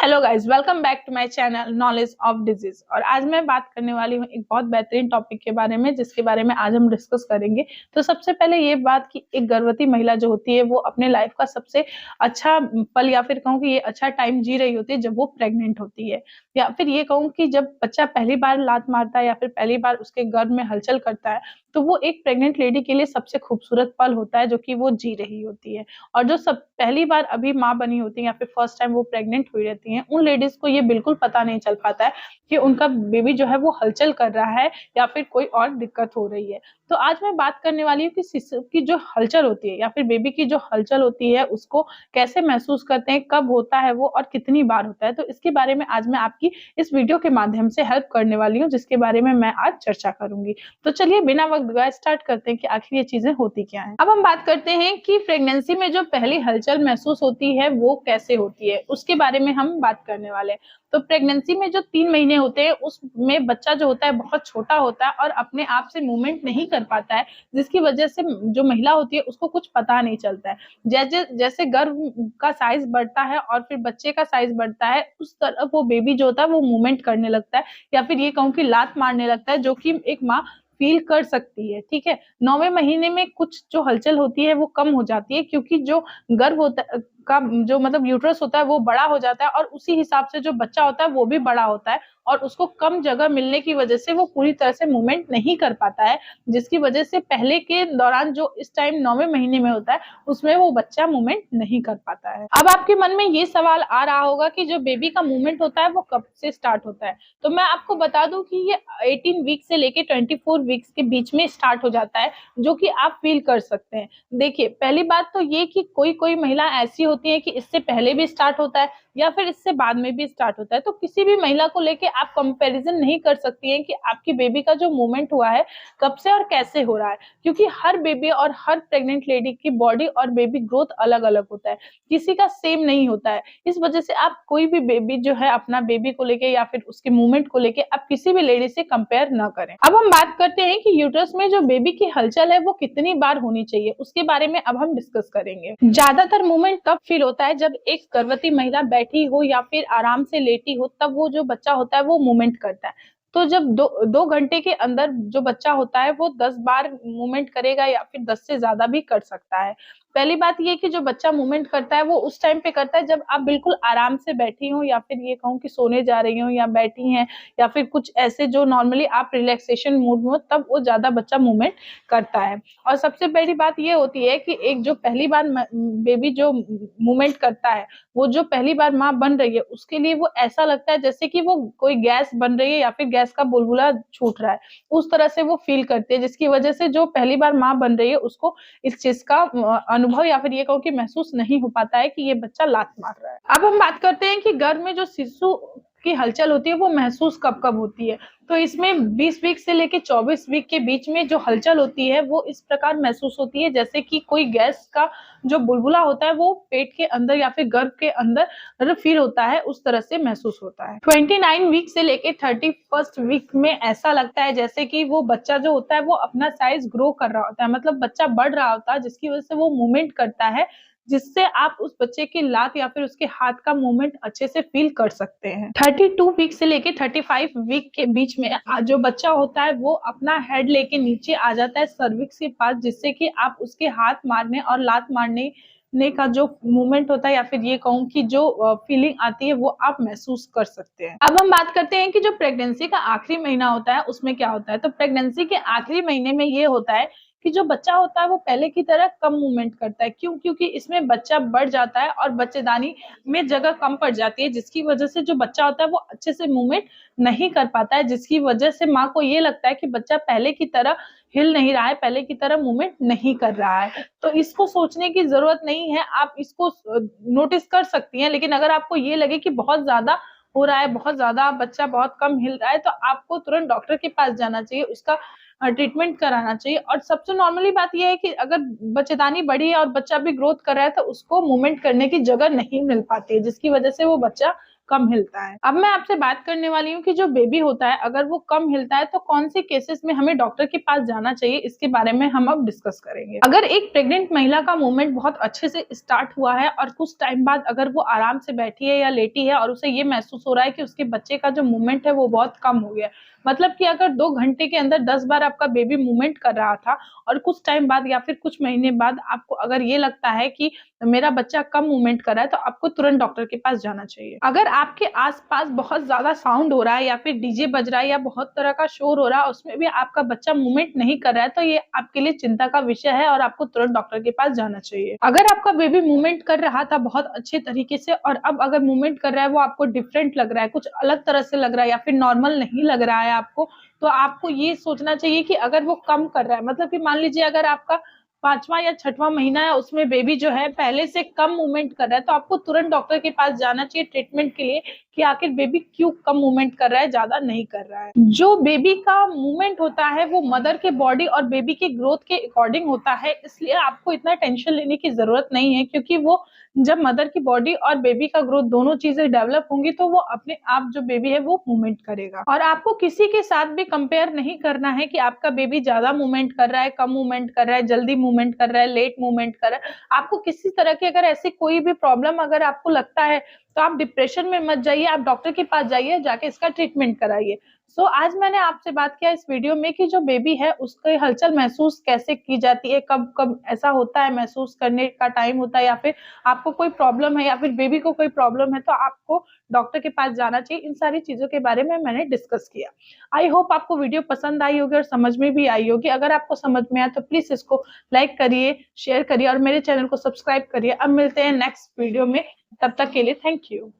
Hello guys, welcome back to my channel knowledge of disease. और आज मैं बात करने वाली हूँ एक बहुत बेहतरीन टॉपिक के बारे में, जिसके बारे में आज हम डिस्कस करेंगे। तो सबसे पहले ये बात कि एक गर्भवती महिला जो होती है वो अपने लाइफ का सबसे अच्छा पल या फिर कहूँ कि ये अच्छा टाइम जी रही होती है जब वो प्रेग्नेंट होती है, या फिर ये कहूँ कि जब बच्चा पहली बार लात मारता है या फिर पहली बार उसके गर्भ में हलचल करता है, तो वो एक प्रेग्नेंट लेडी के लिए सबसे खूबसूरत पल होता है जो कि वो जी रही होती है। और जो सब पहली बार अभी माँ बनी होती है या फिर फर्स्ट टाइम वो प्रेग्नेंट हुई रहती हैं, उन लेडीज को ये बिल्कुल पता नहीं चल पाता है कि उनका बेबी जो है वो हलचल कर रहा है या फिर कोई और दिक्कत हो रही है। तो आज मैं बात करने वाली हूँ कि शिशु की जो हलचल होती है या फिर बेबी की जो हलचल होती है उसको कैसे महसूस करते हैं, कब होता है वो और कितनी बार होता है। तो इसके बारे में आज मैं आपकी इस वीडियो के माध्यम से हेल्प करने वाली हूँ, जिसके बारे में मैं आज चर्चा करूंगी। तो चलिए बिना वक्त गवाए स्टार्ट करते हैं कि आखिर ये चीजें होती क्या हैं। अब हम बात करते हैं कि प्रेगनेंसी में जो पहली हलचल महसूस होती है वो कैसे होती है, उसके बारे में हम बात करने वाले हैं। तो प्रेगनेंसी में जो 3 महीने होते हैं उसमें बच्चा जो होता है बहुत छोटा होता है और अपने आप से मूवमेंट नहीं कर पाता है, जिसकी वजह से जो महिला होती है उसको कुछ पता नहीं चलता है। जैसे जैसे गर्भ का साइज बढ़ता है और फिर बच्चे का साइज बढ़ता है, उस तरफ वो बेबी जो होता है वो मूवमेंट करने लगता है या फिर ये कहूँ कि लात मारने लगता है, जो कि एक माँ फील कर सकती है। ठीक है, 9वें महीने में कुछ जो हलचल होती है वो कम हो जाती है, क्योंकि जो गर्भ होता का जो मतलब यूट्रस होता है वो बड़ा हो जाता है और उसी हिसाब से जो बच्चा होता है वो भी बड़ा होता है और उसको कम जगह मिलने की वजह से वो पूरी तरह से मूवमेंट नहीं कर पाता है, जिसकी वजह से पहले के दौरान जो इस टाइम 9वें महीने में होता है उसमें वो बच्चा मूवमेंट नहीं कर पाता है। अब आपके मन में ये सवाल आ रहा होगा कि जो बेबी का मूवमेंट होता है वो कब से स्टार्ट होता है। तो मैं आपको बता दूं कि ये 18 वीक से लेके 24 वीक्स के बीच में स्टार्ट हो जाता है, जो कि आप फील कर सकते हैं। देखिए, पहली बात तो ये कि कोई कोई महिला ऐसी होती है कि इससे पहले भी स्टार्ट होता है या फिर इससे बाद में भी स्टार्ट होता है। तो किसी भी महिला को लेके आप कंपैरिजन नहीं कर सकती हैं कि आपकी बेबी का जो मूवमेंट हुआ है कब से और कैसे हो रहा है, क्योंकि हर बेबी और हर प्रेग्नेंट लेडी की बॉडी और बेबी ग्रोथ अलग अलग होता है, किसी का सेम नहीं होता है। इस वजह से आप कोई भी बेबी जो है अपना बेबी को लेके या फिर उसके मूवमेंट को लेके आप किसी भी लेडी से कंपेयर ना करें। अब हम बात करते हैं कि यूट्रस में जो बेबी की हलचल है वो कितनी बार होनी चाहिए, उसके बारे में अब हम डिस्कस करेंगे। ज्यादातर मूवमेंट तब फील होता है जब एक गर्भवती महिला बैठी हो या फिर आराम से लेटी हो, तब वो जो बच्चा होता है वो मूवमेंट करता है। तो जब दो घंटे के अंदर जो बच्चा होता है वो 10 बार मूवमेंट करेगा या फिर 10 से ज्यादा भी कर सकता है। पहली बात ये कि जो बच्चा मूवमेंट करता है वो उस टाइम पे करता है जब आप बिल्कुल आराम से बैठी हो या फिर ये कहूँ कि सोने जा रही हो या बैठी हैं या फिर कुछ ऐसे जो नॉर्मली आप रिलैक्सेशन मूड में हो, तब वो ज्यादा बच्चा मूवमेंट करता है। और सबसे बड़ी बात ये होती है कि एक जो पहली बार बेबी जो मूवमेंट करता है, वो जो पहली बार माँ बन रही है उसके लिए वो ऐसा लगता है जैसे कि वो कोई गैस बन रही है या फिर गैस का बुलबुला छूट रहा है, उस तरह से वो फील करती है, जिसकी वजह से जो पहली बार माँ बन रही है उसको इस चीज का अनुभव या फिर ये कहूँ कि महसूस नहीं हो पाता है कि ये बच्चा लात मार रहा है। अब हम बात करते हैं कि गर्भ में जो शिशु की हलचल होती है वो महसूस कब कब होती है। तो इसमें 20 वीक से लेके 24 वीक के बीच में जो हलचल होती है वो इस प्रकार महसूस होती है जैसे कि कोई गैस का जो बुलबुला होता है वो पेट के अंदर या फिर गर्भ के अंदर फील होता है, उस तरह से महसूस होता है। 29 वीक से लेके 31st वीक में ऐसा लगता है जैसे कि वो बच्चा जो होता है वो अपना साइज ग्रो कर रहा होता है, मतलब बच्चा बढ़ रहा होता है, जिसकी वजह से वो मूवमेंट करता है, जिससे आप उस बच्चे की लात या फिर उसके हाथ का मूवमेंट अच्छे से फील कर सकते हैं। 32 वीक से लेके 35 वीक के बीच में जो बच्चा होता है वो अपना हेड लेके नीचे आ जाता है सर्विक्स के पास, जिससे कि आप उसके हाथ मारने और लात मारने का जो मूवमेंट होता है या फिर ये कहूँ कि जो फीलिंग आती है वो आप महसूस कर सकते हैं। अब हम बात करते हैं कि जो प्रेगनेंसी का आखिरी महीना होता है उसमें क्या होता है। तो प्रेगनेंसी के आखिरी महीने में ये होता है कि जो बच्चा होता है वो पहले की तरह कम मूवमेंट करता है। क्यों? क्योंकि इसमें बच्चा बढ़ जाता है और बच्चेदानी में जगह कम पड़ जाती है, जिसकी वजह से जो बच्चा होता है वो अच्छे से मूवमेंट नहीं कर पाता है, जिसकी वजह से माँ को ये लगता है कि बच्चा पहले की तरह हिल नहीं रहा है, पहले की तरह मूवमेंट नहीं कर रहा है। तो इसको सोचने की जरूरत नहीं है, आप इसको नोटिस कर सकती हैं। लेकिन अगर आपको ये लगे कि बहुत ज्यादा हो रहा है, बहुत ज्यादा बच्चा बहुत कम हिल रहा है, तो आपको तुरंत डॉक्टर के पास जाना चाहिए, उसका ट्रीटमेंट कराना चाहिए। और सबसे नॉर्मली बात यह है कि अगर बच्चेदानी बड़ी है और बच्चा भी ग्रोथ कर रहा है तो उसको मूवमेंट करने की जगह नहीं मिल पाती है, जिसकी वजह से वो बच्चा कम हिलता है। अब मैं आपसे बात करने वाली हूँ कि जो बेबी होता है अगर वो कम हिलता है तो कौन से केसेस में हमें डॉक्टर के पास जाना चाहिए, इसके बारे में हम अब डिस्कस करेंगे। अगर एक प्रेग्नेंट महिला का मूवमेंट बहुत अच्छे से स्टार्ट हुआ है और कुछ टाइम बाद अगर वो आराम से बैठी है या लेटी है और उसे ये महसूस हो रहा है कि उसके बच्चे का जो मूवमेंट है वो बहुत कम हो गया, मतलब कि अगर 2 घंटे के अंदर 10 बार आपका बेबी मूवमेंट कर रहा था और कुछ टाइम बाद या फिर कुछ महीने बाद आपको अगर ये लगता है कि मेरा बच्चा कम मूवमेंट कर रहा है, तो आपको तुरंत डॉक्टर के पास जाना चाहिए। अगर आपके आसपास बहुत ज्यादा साउंड हो रहा है या फिर डीजे बज रहा है या बहुत तरह का शोर हो रहा है, उसमें भी आपका बच्चा मूवमेंट नहीं कर रहा है, तो ये आपके लिए चिंता का विषय है और आपको तुरंत डॉक्टर के पास जाना चाहिए। अगर आपका बेबी मूवमेंट कर रहा था बहुत अच्छे तरीके से और अब अगर मूवमेंट कर रहा है वो आपको डिफरेंट लग रहा है, कुछ अलग तरह से लग रहा है या फिर नॉर्मल नहीं लग रहा है आपको, तो आपको ये सोचना चाहिए कि अगर वो कम कर रहा है, मतलब कि मान लीजिए अगर आपका 5वां या 6वां महीना है, उसमें बेबी जो है पहले से कम मूवमेंट कर रहा है, तो आपको तुरंत डॉक्टर के पास जाना चाहिए ट्रीटमेंट के लिए कि आखिर बेबी क्यों कम मूवमेंट कर रहा है, ज्यादा नहीं कर रहा है। जो बेबी का मूवमेंट होता है वो मदर के बॉडी और बेबी के ग्रोथ के अकॉर्डिंग होता है, इसलिए आपको इतना टेंशन लेने की जरूरत नहीं है, क्योंकि वो जब मदर की बॉडी और बेबी का ग्रोथ दोनों चीजें डेवलप होंगी तो वो अपने आप जो बेबी है वो मूवमेंट करेगा। और आपको किसी के साथ भी कंपेयर नहीं करना है कि आपका बेबी ज्यादा मूवमेंट कर रहा है, कम मूवमेंट कर रहा है, जल्दी मूवमेंट कर रहा है, लेट मूवमेंट कर रहा है। आपको किसी तरह की अगर ऐसी कोई भी प्रॉब्लम अगर आपको लगता है तो आप डिप्रेशन में मत जाइए, आप डॉक्टर के पास जाइए, जाके इसका ट्रीटमेंट कराइए। आज मैंने आपसे बात किया इस वीडियो में कि जो बेबी है उसके हलचल महसूस कैसे की जाती है, कब कब ऐसा होता है महसूस करने का टाइम होता है, या फिर आपको कोई प्रॉब्लम है या फिर बेबी को कोई प्रॉब्लम है तो आपको डॉक्टर के पास जाना चाहिए। इन सारी चीजों के बारे में मैंने डिस्कस किया। आई होप आपको वीडियो पसंद आई होगी और समझ में भी आई होगी। अगर आपको समझ में आया तो प्लीज इसको लाइक करिए, शेयर करिए और मेरे चैनल को सब्सक्राइब करिए। अब मिलते हैं नेक्स्ट वीडियो में, तब तक के लिए थैंक यू।